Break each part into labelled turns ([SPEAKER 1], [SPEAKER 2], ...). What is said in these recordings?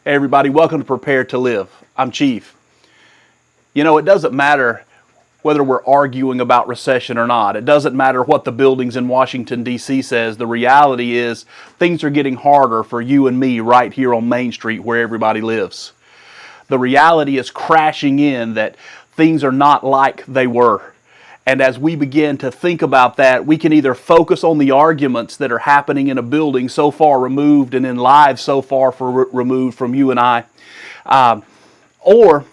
[SPEAKER 1] Hey everybody, welcome to Prepare to Live. I'm Chief. You know, it doesn't matter whether we're arguing about recession or not. It doesn't matter what the buildings in Washington, D.C. says. The reality is things are getting harder for you and me right here on Main Street where everybody lives. The reality is crashing in that things are not like they were. And as we begin to think about that, we can either focus on the arguments that are happening in a building so far removed and in lives so far removed from you and I, or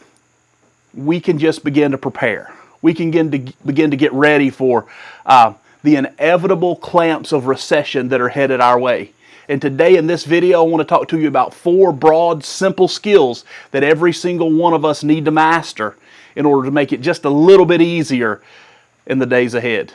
[SPEAKER 1] we can just begin to prepare. We can begin to get ready for the inevitable clamps of recession that are headed our way. And today in this video, I want to talk to you about 4 broad, simple skills that every single one of us need to master in order to make it just a little bit easier in the days ahead.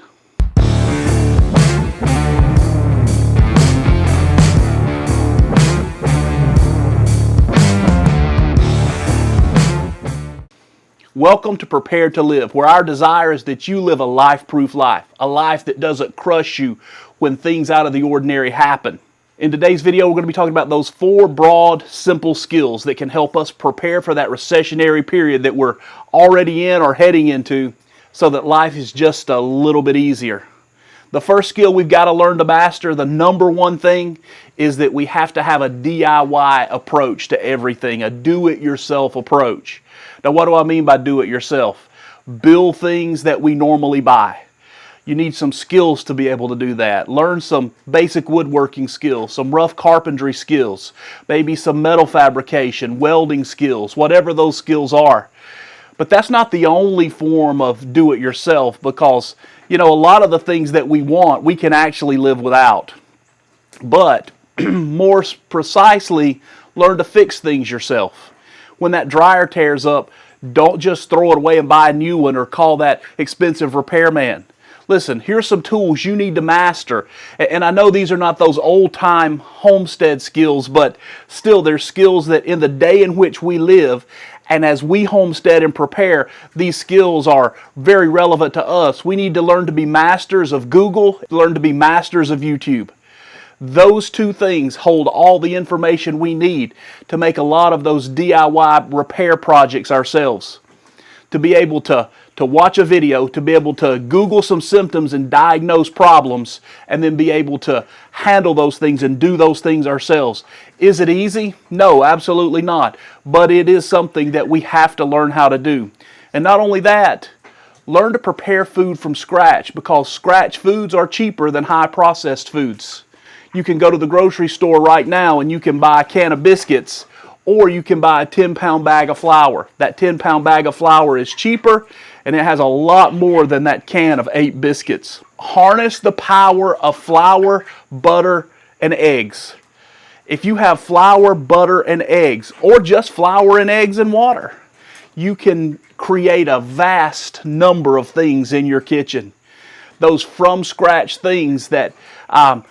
[SPEAKER 1] Welcome to Prepare to Live, where our desire is that you live a life-proof life, a life that doesn't crush you when things out of the ordinary happen. In today's video, we're going to be talking about those 4 broad, simple skills that can help us prepare for that recessionary period that we're already in or heading into, so that life is just a little bit easier. The first skill we've got to learn to master, the number one thing, is that we have to have a DIY approach to everything, a do-it-yourself approach. Now, what do I mean by do-it-yourself? Build things that we normally buy. You need some skills to be able to do that. Learn some basic woodworking skills, some rough carpentry skills, maybe some metal fabrication, welding skills, whatever those skills are. But that's not the only form of do-it-yourself, because, you know, a lot of the things that we want, we can actually live without. But more precisely, learn to fix things yourself. When that dryer tears up, don't just throw it away and buy a new one or call that expensive repairman. Listen, here's some tools you need to master. And I know these are not those old-time homestead skills, but still they're skills that in the day in which we live, and as we homestead and prepare, these skills are very relevant to us. We need to learn to be masters of Google, learn to be masters of YouTube. Those 2 things hold all the information we need to make a lot of those DIY repair projects ourselves. To be able to watch a video, to be able to Google some symptoms and diagnose problems, and then be able to handle those things and do those things ourselves. Is it easy? No, absolutely not. But it is something that we have to learn how to do. And not only that, learn to prepare food from scratch, because scratch foods are cheaper than high processed foods. You can go to the grocery store right now and you can buy a can of biscuits, or you can buy a 10-pound bag of flour. That 10-pound bag of flour is cheaper, and it has a lot more than that can of 8 biscuits. Harness the power of flour, butter, and eggs. If you have flour, butter, and eggs, or just flour and eggs and water, you can create a vast number of things in your kitchen. Those from-scratch things that are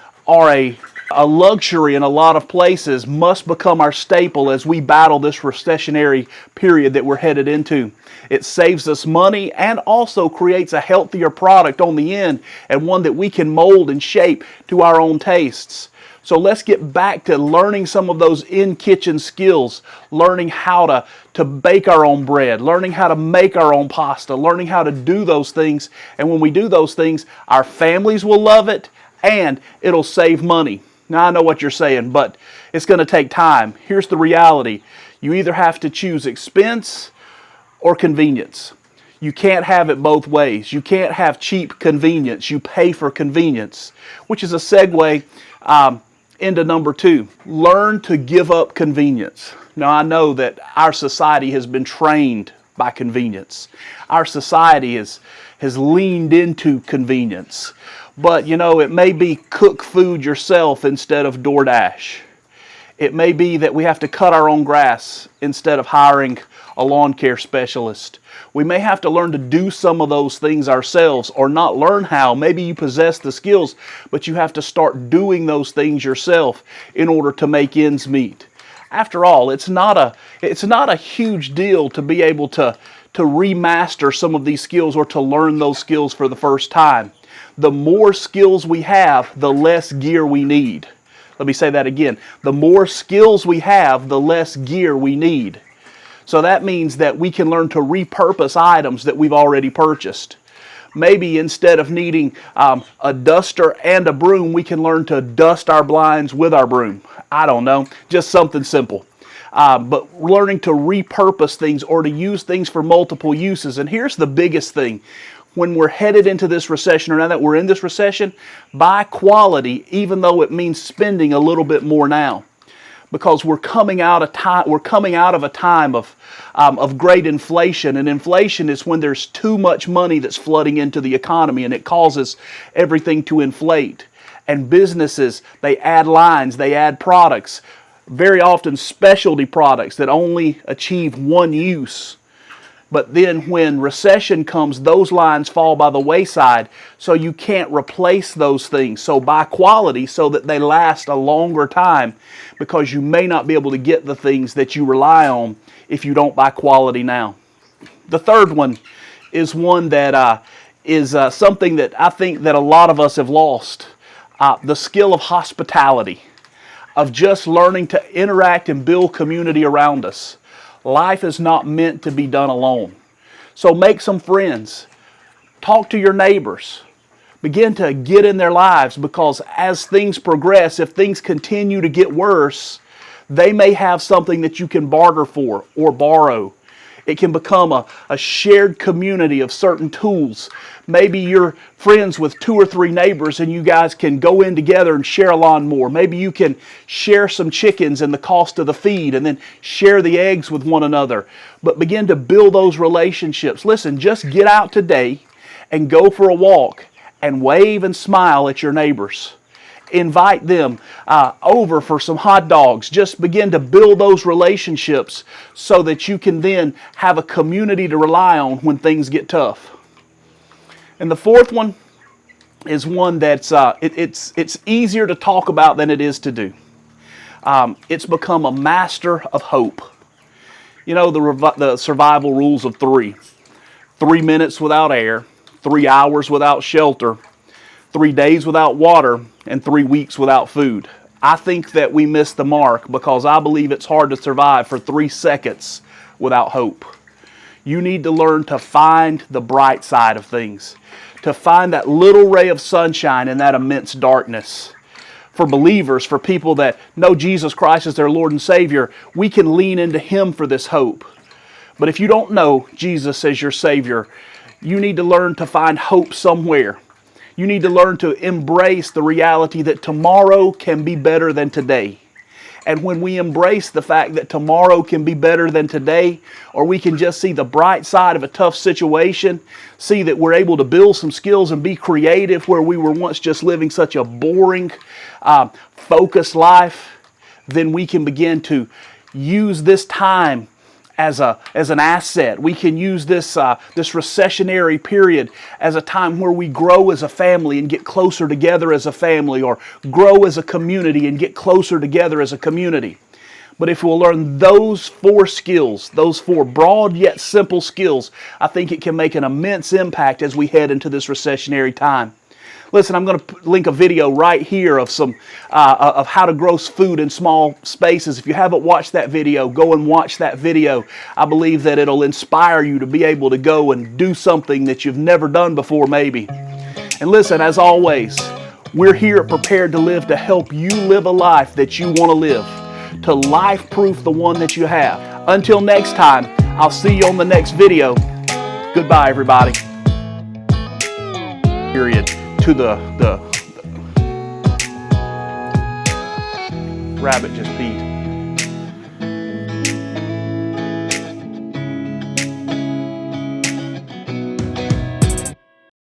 [SPEAKER 1] a luxury in a lot of places must become our staple as we battle this recessionary period that we're headed into. It saves us money and also creates a healthier product on the end, and one that we can mold and shape to our own tastes. So let's get back to learning some of those in-kitchen skills, learning how to bake our own bread, learning how to make our own pasta, learning how to do those things. And when we do those things, our families will love it and it'll save money. Now, I know what you're saying, but it's going to take time. Here's the reality. You either have to choose expense or convenience. You can't have it both ways. You can't have cheap convenience. You pay for convenience, which is a segue into number 2. Learn to give up convenience. Now, I know that our society has been trained by convenience. Our society has leaned into convenience. But, you know, it may be cook food yourself instead of DoorDash. It may be that we have to cut our own grass instead of hiring a lawn care specialist. We may have to learn to do some of those things ourselves, or not learn how. Maybe you possess the skills, but you have to start doing those things yourself in order to make ends meet. After all, it's not a huge deal to be able to remaster some of these skills or to learn those skills for the first time. The more skills we have, the less gear we need. Let me say that again. The more skills we have, the less gear we need. So that means that we can learn to repurpose items that we've already purchased. Maybe instead of needing a duster and a broom, we can learn to dust our blinds with our broom. I don't know, just something simple. But learning to repurpose things or to use things for multiple uses. And here's the biggest thing. When we're headed into this recession, or now that we're in this recession, buy quality, even though it means spending a little bit more now. Because we're coming out of a time of great inflation, and inflation is when there's too much money that's flooding into the economy, and it causes everything to inflate. And businesses, they add lines, they add products, very often specialty products that only achieve one use. But then when recession comes, those lines fall by the wayside, so you can't replace those things. So buy quality so that they last a longer time, because you may not be able to get the things that you rely on if you don't buy quality now. The third one is one that is something that I think that a lot of us have lost. The skill of hospitality, of just learning to interact and build community around us. Life is not meant to be done alone. So make some friends. Talk to your neighbors. Begin to get in their lives, because as things progress, if things continue to get worse, they may have something that you can barter for or borrow. It can become a shared community of certain tools. Maybe you're friends with 2 or 3 neighbors and you guys can go in together and share a lawnmower. Maybe you can share some chickens and the cost of the feed, and then share the eggs with one another. But begin to build those relationships. Listen, just get out today and go for a walk and wave and smile at your neighbors. Invite them over for some hot dogs. Just begin to build those relationships so that you can then have a community to rely on when things get tough. And the fourth one is one that's it's easier to talk about than it is to do. It's become a master of hope. You know, the survival rules of 3. 3 minutes without air, 3 hours without shelter, 3 days without water, and 3 weeks without food. I think that we missed the mark, because I believe it's hard to survive for 3 seconds without hope. You need to learn to find the bright side of things, to find that little ray of sunshine in that immense darkness. For believers, for people that know Jesus Christ as their Lord and Savior, we can lean into Him for this hope. But if you don't know Jesus as your Savior, you need to learn to find hope somewhere. You need to learn to embrace the reality that tomorrow can be better than today. And when we embrace the fact that tomorrow can be better than today, or we can just see the bright side of a tough situation, see that we're able to build some skills and be creative where we were once just living such a boring, focused life, then we can begin to use this time as an asset. We can use this recessionary period as a time where we grow as a family and get closer together as a family, or grow as a community and get closer together as a community. But if we'll learn those 4 skills, those 4 broad yet simple skills, I think it can make an immense impact as we head into this recessionary time. Listen, I'm going to link a video right here of some of how to grow food in small spaces. If you haven't watched that video, go and watch that video. I believe that it'll inspire you to be able to go and do something that you've never done before, maybe. And listen, as always, we're here at Prepared to Live to help you live a life that you want to live, to life-proof the one that you have. Until next time, I'll see you on the next video. Goodbye, everybody. Period. To the rabbit just peed.